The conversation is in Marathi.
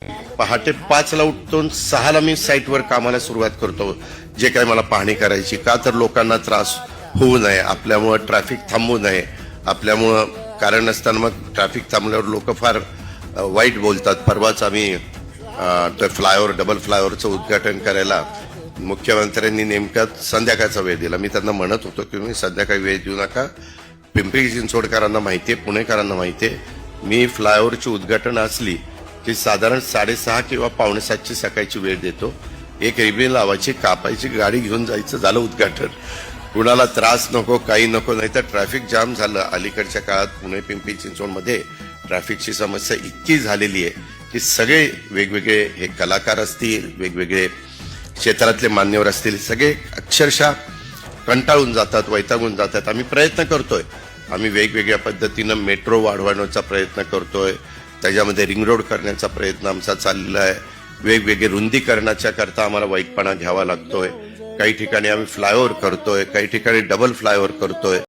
पहाटे 5ला उठतो, 6ला मी साईटवर कामाला सुरुवात करतो, जे काही मला पाहणी करायची. का तर लोकांना त्रास होऊ नये, आपल्यामुळं ट्रॅफिक थांबू नये. आपल्यामुळं कारण नसताना मग ट्रॅफिक थांबल्यावर लोक फार वाईट बोलतात. परवाच आम्ही फ्लायओव्हर, डबल फ्लायओव्हरचं उद्घाटन करायला मुख्यमंत्र्यांनी नेमका संध्याकाळचा वेळ दिला. मी त्यांना म्हणत होतो की मी संध्याकाळी वेळ देऊ नका. पिंपरी चिंचवडकरांना माहितीये, पुणेकरांना माहितीये, मी फ्लायओव्हरची उद्घाटन असली की साधारण 6:30 किंवा 6:45ची सकाळची वेळ देतो. एक रिबीन लावायची, कापायची, गाडी घेऊन जायचं, झालं उद्घाटन. कुणाला त्रास नको, काही नको. नाही तर ट्रॅफिक जाम झालं. अलीकडच्या काळात पुणे पिंपरी चिंचवडमध्ये ट्रॅफिकची समस्या इतकी झालेली आहे की सगळे वेगवेगळे हे कलाकार असतील, वेगवेगळे क्षेत्रातले मान्यवर असतील, सगळे अक्षरशः कंटाळून जातात, वैतागून जातात. आम्ही प्रयत्न करतोय, आम्ही वेगवेगळ्या पद्धतीनं मेट्रो वाढवण्याचा प्रयत्न करतोय, त्याच्यामध्ये रिंग रोड करण्याचा प्रयत्न आमचा चाललेला आहे. वेगवेगळे रुंदीकरणाच्या करता आम्हाला वाईटपणा घ्यावा लागतोय. काही ठिकाणी आम्ही फ्लायओव्हर करतोय, काही ठिकाणी डबल फ्लायओव्हर करतोय.